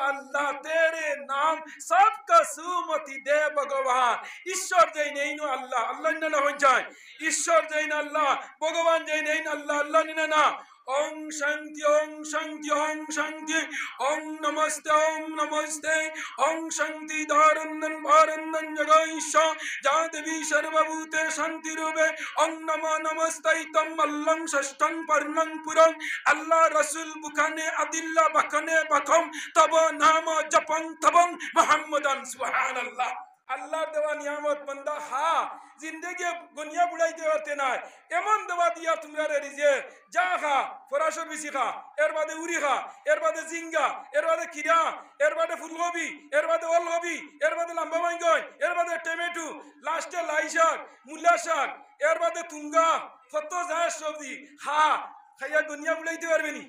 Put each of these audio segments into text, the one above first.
अल्लाह तेरे नाम सबका सुमति दे भगवान ईश्वर जय नहीं नो अल्लाह अल्लाह ने ना हो जाए ईश्वर जय ना अल्लाह भगवान जय नहीं ना अल्लाह अल्लाह ने ना ओम शांति ओम शांति ओम शांति ओम नमस्ते ओम शांति धारन्नन भारन्नन जगईशा जादेवी सर्वभूते शांति रूपे ओम नमो नमस्ते तम अल्लाह षष्ठं पर्णं पुरं अल्लाह रसूल बुखाने अदिल्ला बखने बखम तब नाम जपं तबं मोहम्मदन सुभान अल्लाह अल्लाह देवा नियामत बंदा हा जिंदगी दुनिया बुड़ाइते होते ना एमन देवा दिया तुम्हारे रिजे जा खा फराशर बिसी खा एर बादे उरी खा एर बादे जिंगा एर बादे किरा एर बादे फुलगोबी एर बादे ओलगोबी एर बादे लंबा बैंगन एर बादे टमेटो लास्टे लाई शाक मूला शाक एर बादे तुंगा फतो जाए सब्जी हा खाया दुनिया बुड़ाइते पारबे नी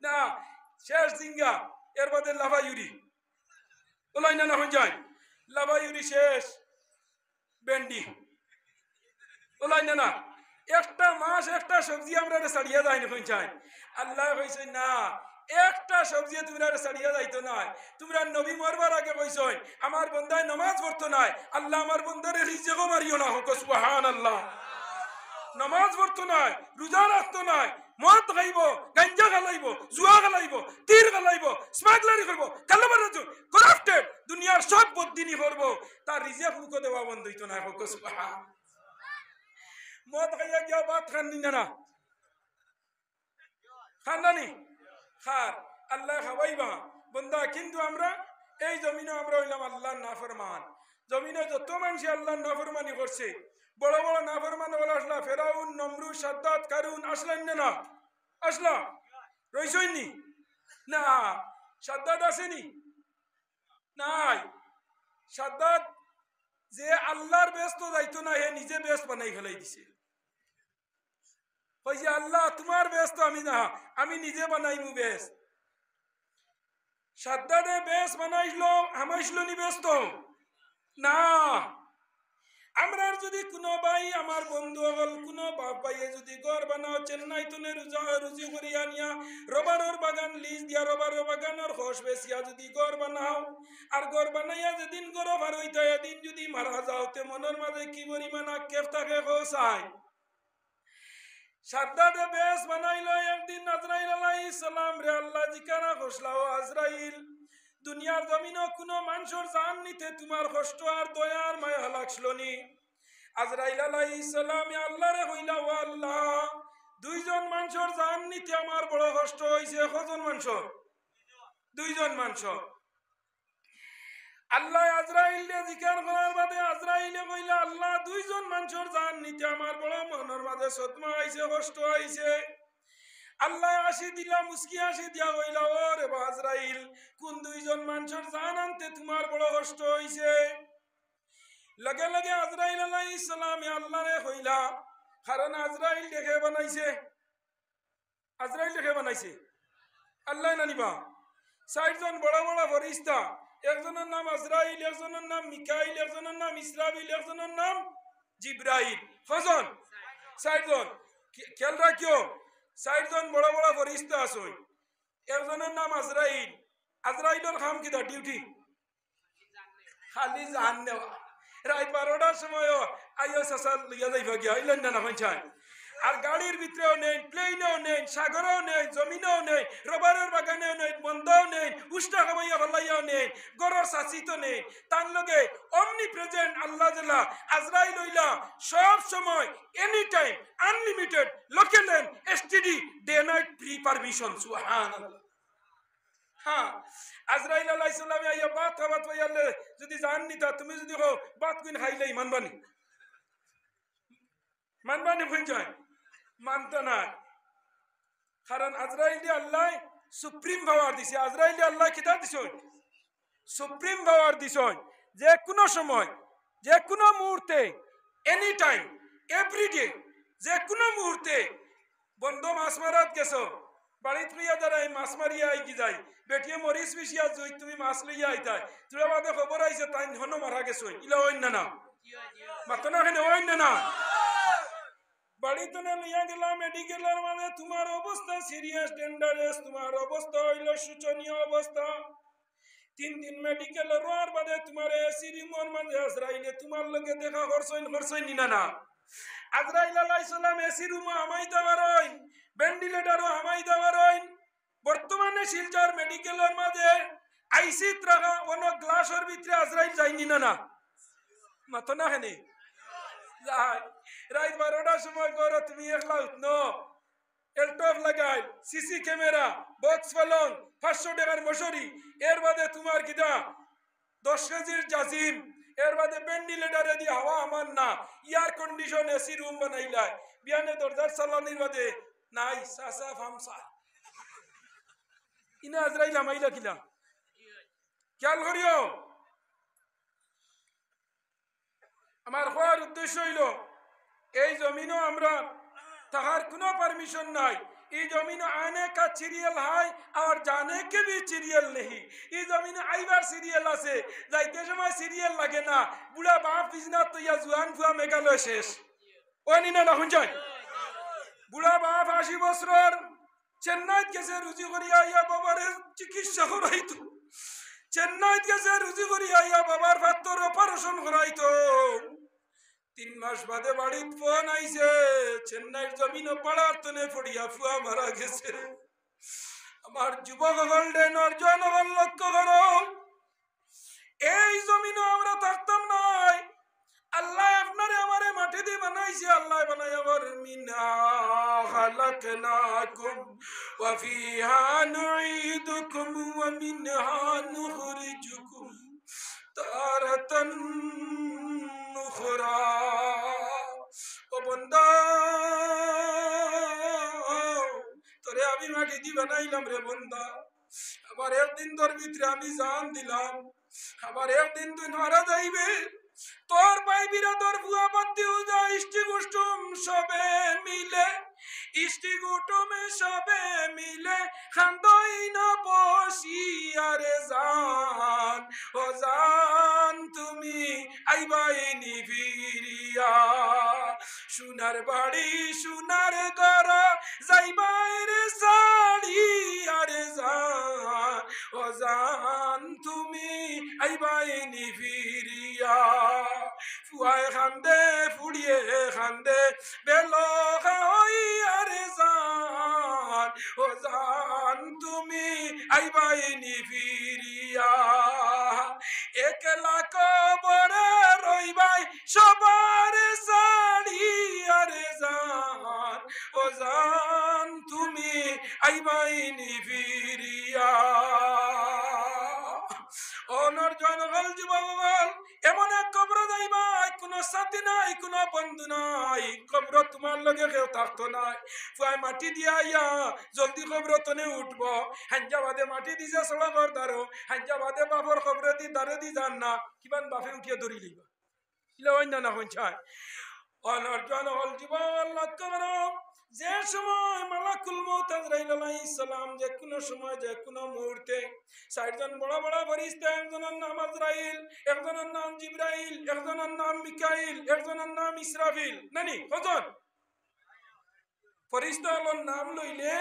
ना शेष जिंगा एर बादे लाभा यूरी ओलाई ना हो जाए लाभा यूरी शेष बेंडी ওলাই না না একটা মাস একটা সবজি আমরা সাড়িয়া যাই না কইছাই আল্লাহ কইছে না একটা সবজি তোমরা সাড়িয়া যাইতো না তোমরা নবী মরবার আগে কইছই আমার বান্দায় নামাজ পড়তো না আল্লাহ আমার বান্দারে রিজিকও মারিও না হোক সুবহানাল্লাহ নামাজ পড়তো না রোজা রাখতো না মদ খাইব গাঞ্জা খালাইব জুয়া খালাইব তীর খালাইব স্মাগলারি করব কালাবারাজু করাপ্টেড দুনিয়ার সব বদদিনী করব তার রিজিক মুখ দেওয়া বন্ধ হইতো না হোক সুবহান मौत खाइया क्या बात खानी ना खाना नहीं खार अल्लाह खावाई बा बंदा किंतु हमरा এই জমিনে আমরা হইলাম আল্লাহর নাফরমান জমিনে যত মানুষ আল্লাহর নাফরমানি করছে বড় বড় নাফরমান ওলা আসলা ফেরাউন নমরুদ সাদ্দাত কারুন আসলেন না আসলা রইছইনি না সাদ্দাত আসেনি নাই সাদ্দাত যে আল্লাহর ব্যস্ত যাইতো না হে নিজে ব্যস্ত বানাই ফেলাই দিছে কইছে আল্লাহ তোমার ব্যস্ত আমি না আমি নিজে বানাইমু ব্যস্ত সাদ্দাতে বেশ বানাইলো আমাইলো নি ব্যস্ত না আমরার যদি কোনো ভাই আমার বন্ধু হল কোনো বাপ ভাইয়ে যদি ঘর বানাও চেন্নাই তুনে রুজি করি আনিয়া রবারর বাগান লিজ দিয়া রবারর বাগানের খোশ বেসিয়া যদি ঘর বানাও আর ঘর বানাইয়া যেদিন ঘর ভার হইতে এদিন যদি মারা যাও তে মনের মাঝে কি পরিমাণ আক্ষেপ থাকে খোসাই সাদ্দাতে বেশ বানাইলো একদিন আজরাইল আলাইহিস সালাম রে আল্লাহ জিকারা খোসলাও আজরাইল দুনিয়ার জমিনে কোনো মানুষের জান নিতে তোমার কষ্ট আর দয়া আর মায়া লাগলো নি আজরাইল আলাইহিস সালাম আল্লাহ রে কইলা ও আল্লাহ দুইজন মানুষের জান নিতে আমার বড় কষ্ট হইছে কজন মানুষ দুইজন মানুষ আল্লাহ আজরাইল রে জিকার করার বাদে আজরাইলে কইলা আল্লাহ দুইজন মানুষের জান নিতে আমার বড় মনের মাঝে সদমা আইছে কষ্ট আইছে আল্লাহ আসি দিলা মুস্কি আসি দিয়া কইলা ও রে আজরাইল কোন দুইজন মানুষের জান আনতে তোমার বড় কষ্ট হইছে লগে লগে আজরাইল আলাইহিস সালাম আল্লাহ রে কইলা কারণ আজরাইল দেখে বানাইছে আল্লাহ না নিবা চারজন বড় বড় ফেরেশতা একজনের নাম আজরাইল একজনের নাম মিকাইল একজনের নাম ইসরাফিল একজনের নাম জিব্রাইল কজন চারজন খেয়াল রাখিও চারজন বড় বড় ফেরেশতা আছে একজনের নাম আজরাইল আজরাইলের কাম কিটা ডিউটি খালি জান নেওয়া রাত 12টার সময় আইও সাসা লইয়া যাইবা গিয়া হইলেন না পঞ্চায়েত আর গাড়ির ভিতরেও নেই প্লেনেও নেই সাগরেও নেই জমিনেও নেই রবারের বাগানেও নেই বন্ধও নেই উষ্টা খাবাইয়া ফলাইয়াও নেই গরর সাচিতো নেই তার লগে অমনি প্রেজেন্ট আল্লাহ জাল্লা আজরাইল হইলা সব সময় এনি টাইম আনলিমিটেড লোকেলেন STD day night free permission সুবহানাল্লাহ হ্যাঁ আজরাইল আলাইহিস সালাম আইয়া বাত খাবাত হইয়ালে যদি জান নিতা তুমি যদি কও বাত কইন খাইলেই মানবানি পঞ্চায়েত মানতো না কারণ আজরাইল আল্লাহ সুপ্রিম পাওয়ার দিছে আজরাইল আল্লাহ কিতা দিছে সুপ্রিম পাওয়ার দিছে যে কোনো সময় যে কোনো মুহূর্তে এনি টাইম এভরিডে যে কোনো মুহূর্তে বন্ধ মাছ মারাত গেছো বাড়িত লইয়া দাঁড়াই মাছ মারিয়া আই কি যাই বেটিয়ে মরিস মিশিয়া জই তুমি মাছ লইয়া আইতাই তোরা বাদে খবর আইছে তাই হনো মারা গেছো ইলা হইন না মাতো না কেন হইন না বাড়িতে লইয়া গেলাম মেডিকেলের মাঝে তোমার অবস্থা সিরিয়াস ডেঞ্জারাস তোমার অবস্থা হইল শোচনীয় অবস্থা তিন মেডিকেল রোয়ার বাদে তোমার এসি রিমোর মাঝে আজরাইলে তোমার লগে দেখা করছইন না আজরাইল আলাইহিস সালাম এসি রুমে আমাই দেওয়ারইন ভেন্টিলেটরও আমাই দেওয়ারইন বর্তমানে শিলচর মেডিকেলের মাঝে আইসি রাখা অন্য গ্লাসের ভিতরে আজরাইল যায়নি না মাথো না হেনে যাই রাত 12টার সময় করো তুমি একলা উঠনো এলটপ লাগাই সিসি ক্যামেরা বক্স ফলন 500 টাকার মশারি এর বাদে তোমার কিটা 10 কেজির জাজিম এর বাদে ভেন্টিলেটরে দি হাওয়া আমার না এয়ার কন্ডিশন এসি রুম বানাইলাই বিয়ানে দরজার চালানির বাদে নাই সাসা ফামসা ইনা আজরাইল আমাইলা কিলা খেয়াল করিও আমার হওয়ার উদ্দেশ্য হইল এই জমিনও আমরা তাহার কোনো পারমিশন নাই এই জমিন आने का सीरियल है और जाने के भी सीरियल नहीं এই জমিনে আইবার সিরিয়াল আছে যাইতে সময় সিরিয়াল লাগে না বুড়া বাপ বিজনা তো ইয়া জুয়ান ফুয়া মেঘালয় শেষ ওনি না শুনছেন বুড়া বাপ 80 বছর চেন্নাইত গেছে রুজি করিয়া ইয়া বাবার চিকিৎসা করাইতো চেন্নাইত গেছে রুজি করিয়া ইয়া বাবার ফাত্তর অপারেশন করাইতো 3 মাস বাদে বাড়িত ফোন আইছে চেন্নাইয়ের জমিনে পাড়ার তনে পড়িয়া ফুয়া মারা গেছে আমার যুবক গোল্ডেন অর্জন লক্ষ্য করো এই জমিনে আমরা থাকতাম নাই আল্লাহ আপনারে আমারে মাটি দিয়ে বানাইছে আল্লাহ বানাই আমার মিনা খালাকনাকুম ওয়া ফিহা নুঈদুকুম ওয়া মিনহা নুখরিজুকুম তারাতান নুখরা ও বান্দা তোরে আমি মাটি দিয়ে বানাইলাম রে বান্দা আবার একদিন তোর ভিতরে আমি জান দিলাম আবার একদিন তুই মারা যাইবে তোর ভাই বিরাদর বুয়া বাতি উজা ইষ্টি কুটুম সবে মিলে ইষ্টি কুটুমে সবে মিলে খান্দই না বসি আরে জান ও জান তুমি আইবাইনি ফিরিয়া সোনার বাড়ি সোনার ঘর যাইবাই রে সাড়ি আরে জান ও জান তুমি আইবাইনি ফিরিয়া ফুয়ায় খান্দে ফুড়িয়ে খান্দে বেলো খাই আরে জান ও জান তুমি আইবাইনি ফিরিয়া একলা কবরে রইবাই সবার সাড়ি আরে জান ও জান তুমি আইবাইনি ফিরিয়া অনর জনগল যুবকগণ এমন এক কবর যাইবা কোনো সাথী নাই কোনো বন্ধু নাই কবর তোমার লগে কেউ থাকতো নাই ফুয়াই মাটি দিয়া ইয়া জলদি কবর তনে উঠবো হাঞ্জাবাদে মাটি দিছে সড়া ঘর দারো হাঞ্জাবাদে বাপর কবরে দি দারে দি যান না কিমান বাপে উঠিয়ে ধরি লইবা ইলে অন্য না হইছায় অনর জনগল যুবক লক্ষ্য করো যে সময় মালাকুল মউত আজরাইল আলাইহিস সালাম যে কোনো সময় যে কোনো মুহূর্তে চারজন বড় বড় ফেরেশতা একজনের নাম আজরাইল একজনের নাম জিবরাইল একজনের নাম মিকাইল একজনের নাম ইসরাফিল নানি কজন ফেরেশতার নাম লইলে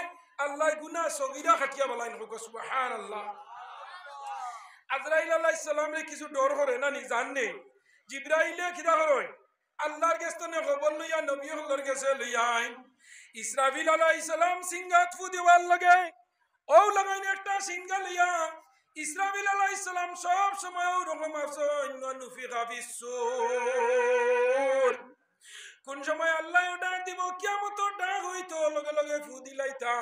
আল্লাহ গুনাহ সগীরা খাটিয়া বলাইন হোক সুবহানাল্লাহ আজরাইল আলাইহিস সালামে কিছু ডর করে নানি জাননে জিবরাইলে কিদা করে আল্লাহর কাছে খবর লইয়া নবী হলর কাছে লইয়া আইন ইসরাফিল আলাইহিস সালাম সিংহাত ফু দিওয়ার লাগে ও লাগাইন একটা সিংহা লইয়া ইসরাফিল আলাইহিস সালাম সব সময় ওরকম আছে নুফিখা ফিসসূর কোন সময় আল্লাহ ডাক দিব কিয়ামতের ডাক হইতো লগে লগে ফু দিলাইতা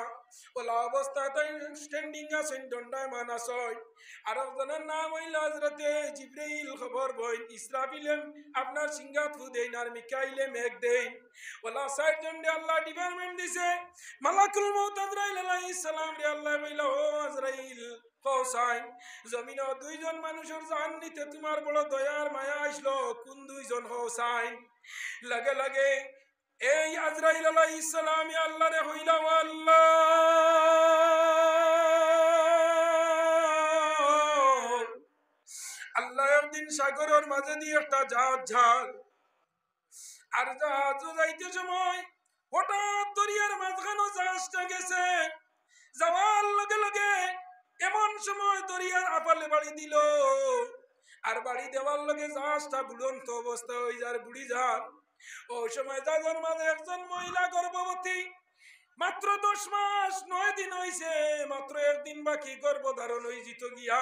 ওলা অবস্থা তাই স্ট্যান্ডিং আছেন দণ্ডায়মান আছে আর একজনের নাম হইল হযরতে জিবরাইল খবর বইন ইসরাফিল আপনার সিংহাত ফু দেন আর মিকাইলে মেঘ দেন ওলা সাইজন দে আল্লাহ ডিপার্টমেন্ট দিছে মালাকুল মউত আজরাইল আলাইহিস সালাম রে আল্লাহ বইলা ও আজরাইল কৌসাইন জমিন দুইজন মানুষের জান নিতে তোমার বড় দয়ার মায়া আসলো কোন দুইজন কৌসাইন লগে লগে এই আজরাইল আলাইহিস সালাম আল্লাহ রে হইলা আল্লাহ আল্লাহ একদিন সাগরের মাঝে দিয়ে একটা জাহাজ ঝাল আর জাহাজ যাইতে সময় হঠাৎ দরিয়ার মাঝখানে জাহাজটা গেছে যাওয়ার লগে লগে এমন সময় দরিয়ার আপালে বাড়ি দিল, আর বাড়ি দেওয়ার লগে জাহাজটা বুড়ন্ত অবস্থা হয়ে যার বুড়ি যান। ওই সময় জাহাজের মাঝে একজন মহিলা গর্ভবতী, মাত্র 10 মাস 9 দিন হইছে, মাত্র 1 দিন বাকি গর্ভধারণ হয়ে যেত গিয়া।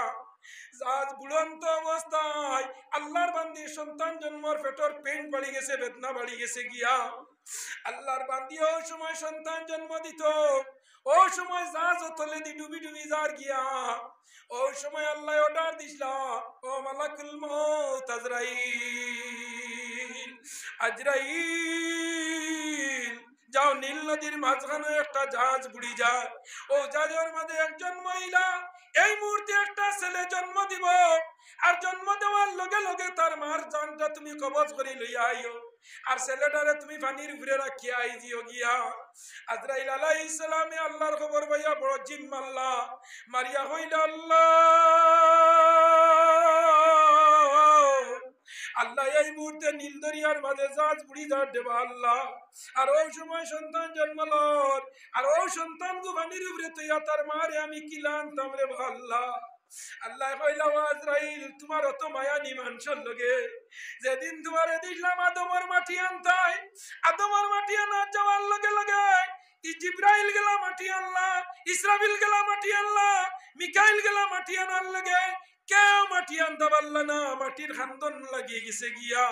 জাহাজ বুড়ন্ত অবস্থায় আল্লাহর বান্দি সন্তান জন্মর পেটর পেন বাড়ি গেছে, বেদনা বাড়ি গেছে গিয়া। আল্লাহর বান্দি ওই সময় সন্তান জন্ম দিত, ওই সময় জাহাজ তলে দি ডুবি ডুবি যার গিয়া। ওই সময় আল্লাহ অর্ডার দিছিল, ও মালাকুল মউত আজরাইল, আজরাইল যাও নীল নদীর মাঝখানে একটা জাহাজ বুড়ি যায়, ও জাহাজের মধ্যে একজন মহিলা এই মুহূর্তে একটা ছেলে জন্ম দিব, আর জন্ম দেওয়ার লগে লগে তার মার জানটা তুমি কবজ করে লইয়া আইও, আর ছেলেটারে তুমি পানির উপরে রাখিয়া আই দিও গিয়া। আজরাইল আলাইহিস সালামে আল্লাহর খবর পাইয়া বড় জিম মারলা, মারিয়া হইল আল্লাহ, আল্লাহ এই মুহূর্তে নীল দরিয়ার মাঝে জাহাজ বুড়ি যার দেবা আল্লাহ। আর ওই সময় সন্তান জন্মলর, আর ওই সন্তান গো পানির উপরে তুইয়া তার মারে আমি কিলানতাম রে আল্লাহ। আল্লাহ কইলা, আজরাইল তোমার অত মায়া নি মানুষের লগে, যেদিন তোমারে দিলাম আদমর মাটি আনতাই, আদমর মাটি আনা যাওয়ার লগে লগে জিব্রাইল গেলা মাটি আনলা, ইসরাফিল গেলা মাটি আনলা, মিকাইল গেলা মাটি আনার লগে, কেউ মাটি আনতে পারল না, মাটির খান্দন লাগিয়ে গেছে গিয়া।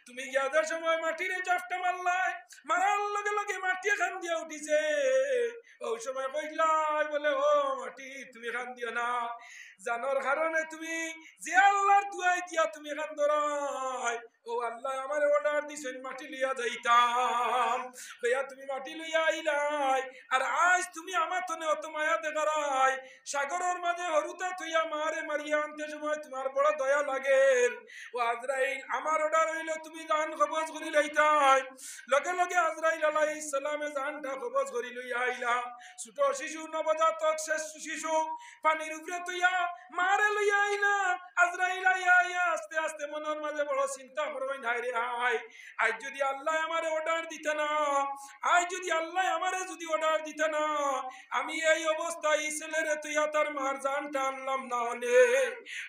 তুমি গিয়াদের সময় মাটিরে জাফটা মারলাই, মারার লগে লগে মাটি খান দিয়া উঠিছে। ওই সময় কইলাই বলে, ও মাটি তুমি খান দিও না, জানোর কারণে তুমি যে আল্লাহর দুয়াই দিয়া তুমি খান ধরাই, ও আল্লাহ আমার অর্ডার দিছেন মাটি লইয়া যাইতাম, কইয়া তুমি মাটি লইয়া আইলাই। আর আজ তুমি আমার তনে অত মায়া দেখারাই, সাগরের মাঝে হরুতা তুইয়া মারে মারিয়া আনতে সময় তোমার বড় দয়া লাগে। ও আজরাইল আমার অর্ডার হইল তুমি জান কবজ করি লইতাই, লগে লগে আজরাইল আলাইহিস সালামে জানটা কবজ করি লইয়া আইলা। ছোট শিশু নবজাতক শেষ শিশু পানির উপরে তুইয়া মারে লইয়া আইলা। আজরাইল আইয়া আস্তে আস্তে মনের মাঝে বড় চিন্তা করবেন, হায় রে হায়, আজ যদি আল্লাহ আমারে অর্ডার দিতে না, আজ যদি আল্লাহ আমারে যদি অর্ডার দিতে না, আমি এই অবস্থায় এই ছেলেরে তুইয়া তার মার জানটা আনলাম না হলে।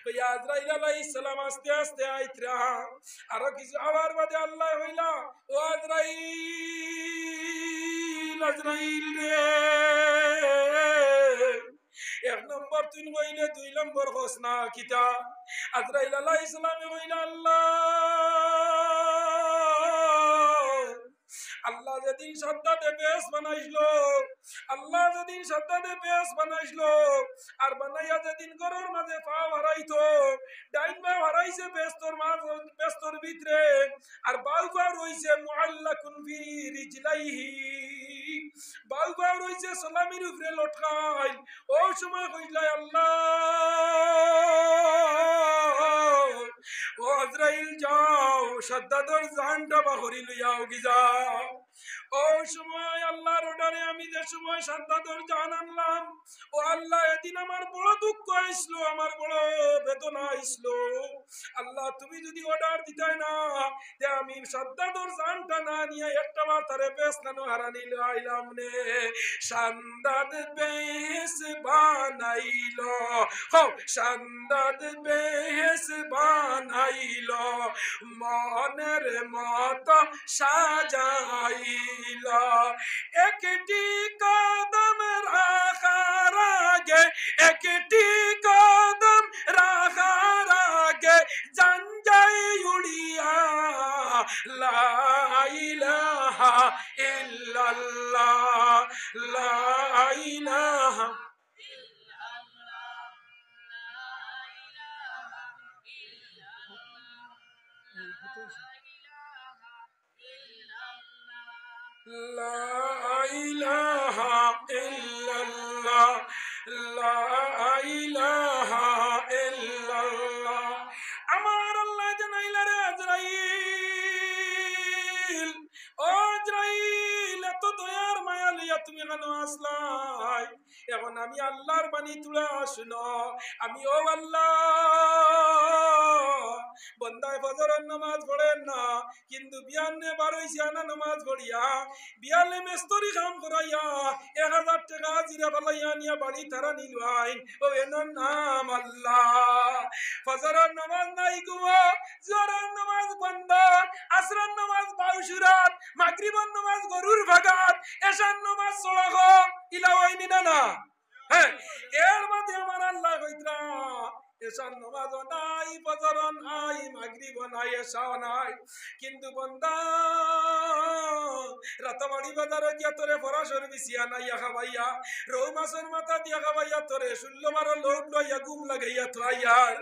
ওই আজরাইল আলাইহিস সালাম আস্তে আস্তে আইতরা, আরো কিছু আবার বাদে আল্লাহ হইলা, ও আজরাইল, আজরাইল রে, 1 নম্বর তুই কইলে 2 নম্বর হস না কিতা। আজরাইল আলাইহিস সালামে কইলা, আল্লাহ, আল্লাহ যেদিন সাদ্দাতে বেশ বানাইছিল, আল্লাহ যেদিন সাদ্দাতে বেশ বানাইছিল, আর বানাইয়া যেদিন গরুর মাঝে পা হারাইতো, ডাইন পা হারাইছে বেস্তর মাঝ বেস্তর ভিতরে, আর বাউ পা রইছে মুআল্লাকুন ফি রিজলাইহি, বাউ পা রইছে সালামির উপরে লটকাই। ওই সময় কইলাই, আল্লাহ, ও আজরাইল যাও সাদ্দাতর জানটা বাহরি লইয়াও কি যাও। ওই সময় আল্লাহর অর্ডারে আমি যে সময় সাদ্দাতর জান আনলাম, ও আল্লাহ এদিন আমার বড় দুঃখ আইসলো, আমার বড় বেদনা আইসলো। আল্লাহ তুমি যদি অর্ডার দিতাই না, যে আমি সাদ্দাতর জানটা না নিয়ে একটা বার তারে বেশ কেন হারানি আইলাম নে। সাদ্দাত বেশ বানাইল, হো সাদ্দাত বেশ বানাইল, মনের মত সাজাইল, একটি কদম রাখার আগে, একটি কদম রাখার আগে জান যাই উড়িয়া, লা ইলাহা ইল্লাল্লাহ, লা ইলাহা লা ইলাহা ইল্লাল্লাহ, লা ইলাহা ইল্লাল্লাহ। আমার আল্লাহ জানাইলা, রে আজরাইল, ও আজরাইল, এত দয়ার মায়া লইয়া তুমি কেন আসলাই? এখন আমি আল্লাহর বাণী তুলে আসুন, আমি ও আল্লাহ বন্দায় ফজরের নামাজ পড়েন না কিন্তু বিয়ান্নে 12 সিয়ানা নামাজ পড়িয়া বিয়ালে মেস্তরি কাম করাইয়া 1000 টাকা জিরা ফলাইয়া নিয়া বাড়ি তারা নিলওয়াইন ও এনার নাম আল্লাহ ফজরের নামাজ নাই গুয়া জোহরের নামাজ বন্ধ আসরের নামাজ বাউসুরাত মাগরিবের নামাজ গরুর ভাগাত এশার নামাজ সড়ক ইলাওয়াইনি না হ্যাঁ এর মধ্যে আমার আল্লাহ কইতরা এশার নামাজ নাই ফজর নাই মাগরিব নাই এশা নাই কিন্তু বান্দা রাতাবাড়ি বাজারে গিয়া তোরে ফরাসর বিছিয়া নাইয়া খাবাইয়া রৌ মাছের মাথা দিয়া খাবাইয়া তোরে 16 মারো লোক লইয়া ঘুম লাগাইয়া তোয়াইয়ার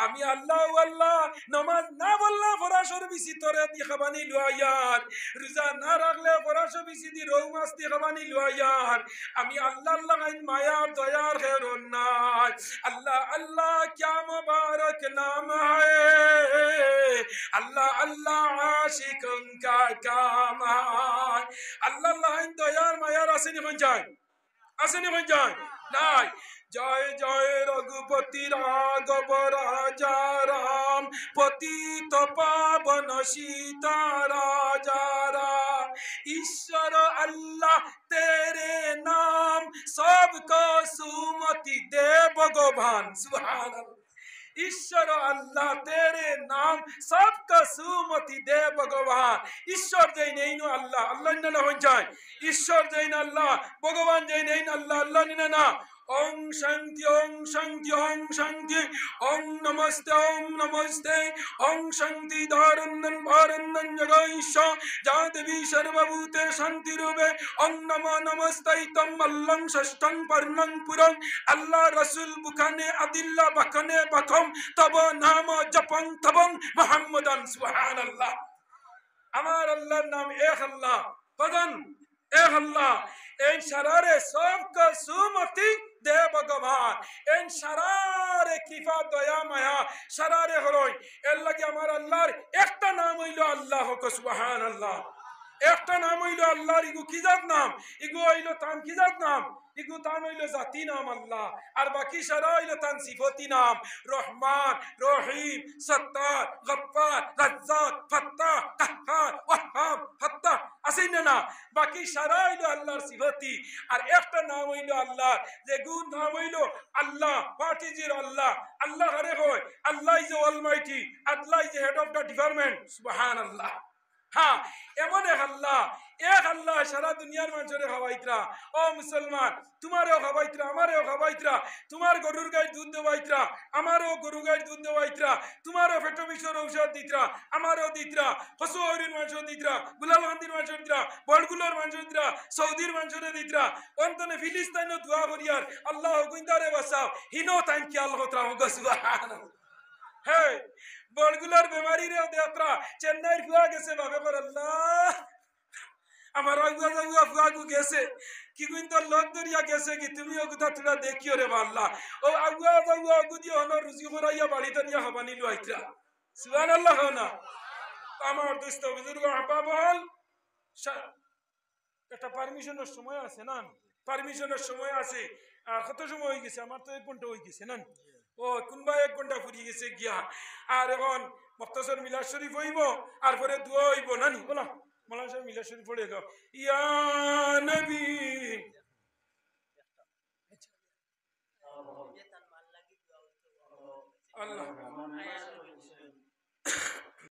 আমি আল্লাহ আল্লাহ নামাজ না বললা ফরাসর বিছি তোরে দি খাবানি লইয়ার রোজা না রাখলে ফরাসর বিছি দি রৌ মাছ দি খাবানি লইয়ার আমি আল্লাহ আল্লাহ আইন মায়ার দয়ার খেরন নাই আল্লাহ আল্লাহ क्या मुबारक नाम है अल्लाह अल्लाह आशिकों का काम है अल्लाह अल्लाह इन तो यार मायार আসেনি কোন যায় নাই জয় জয় রঘুপতি রাঘব রাজা রাম পতিত পাবন সীতা রাজা রাম ईश्वर अल्लाह तेरे नाम सबको सुमति दे भगवान सुभान अल्लाह ईश्वर अल्लाह तेरे नाम सबका सुमति दे भगवान ईश्वर जय नहीं नो अल्लाह अल्लाह न हो जाए ईश्वर जय न अल्लाह भगवान जय नहीं अल्लाह अल्लाह न ना ओम शांति ओम शांति ओम शांति ओम नमस्ते ओम शांति दारंदन भारंदन जगईश जादेवी सर्वभूते शांति रूपे ओम नमो नमस्ते तम अल्लम षष्ठं पर्णं पुरं अल्लाह रसूल बुखाने अदिल्ला बखने बखम तब नाम जपं तबं मुहम्मदन सुभान अल्लाह আমার আল্লাহর নাম এক আল্লাহ পদন এক আল্লাহ এই শরারে সবকা সুমতি দে ভগবান এই শরারে কৃপা দয়া মায়া শরারে হরই এর লাগি আমার আল্লাহর একটা নাম হইল আল্লাহ সুবহানাল্লাহ একটা নাম হইল আল্লাহর ইগু কি জাত নাম ইগু হইল তান কি জাত নাম ইগু তান হইল জাতি নাম আল্লাহ আর বাকি সারা হইল তান সিফতি নাম রহমান রহিম সত্তার গফফার রাজ্জাক ফাত্তাহ কাহ্হার ওয়াহ্হাব ফাত্তাহ আসেন না বাকি সারা হইল আল্লাহর সিফতি আর একটা নাম হইল আল্লাহ যে গুণ নাম হইল Allah what is your Allah Allah আরে হয় Allah is almighty Allah is head of the department সুবহানাল্লাহ हाँ एमन एक अल्लाह सारा दुनियार मानसरे खावाइतरा ओ मुसलमान तुम्हारे खावाइतरा हमारे खावाइतरा तुम्हार गरुर गाय दूध देवाइतरा हमारो गरु गाय दूध देवाइतरा तुम्हारो पेटो विषर औषध दितरा हमारो दितरा हसु औरिन मानसो दितरा गुलाल हांदिर मानसो दितरा बड़गुलोर मानसो दितरा सऊदीर मानसरे दितरा अंतने फिलिस्तीनो दुआ करियार अल्लाह गुइंदारे बसाव हिनो तान कि अल्लाह तआला हो सुबहानाल्लाह हे বড়গুলোর বেমারি রে দেত্রা চেন্নাইর ফুয়া গেছে ভাবে কর আল্লাহ আমার আগুয়া ফুয়াগু গেছে কি কিন্তু লোক দরিয়া গেছে কি তুমি ও কথা তোরা দেখিও রে আল্লাহ ও আগুয়া আগু দিয়ে হলো রুজি করাইয়া বাড়িতে নিয়ে হবানি লইতরা সুবহানাল্লাহ না আমার দোস্ত বুজুর্গ আহবাব হল একটা পারমিশনের সময় আছে না পারমিশনের সময় আছে আর কত সময় হয়ে গেছে আমার তো 1 ঘন্টা হয়ে গেছে না ও কোনবা 1 ঘন্টা ফুরিয়ে গেছে গিয়া আর এখন মুক্তাসর মিলাদ শরীফ হইব আর পরে দোয়া হইব নানি বলো মাওলানা সাহেব মিলাদ শরীফ পড়ে দাও ইয়া নবী আল্লাহ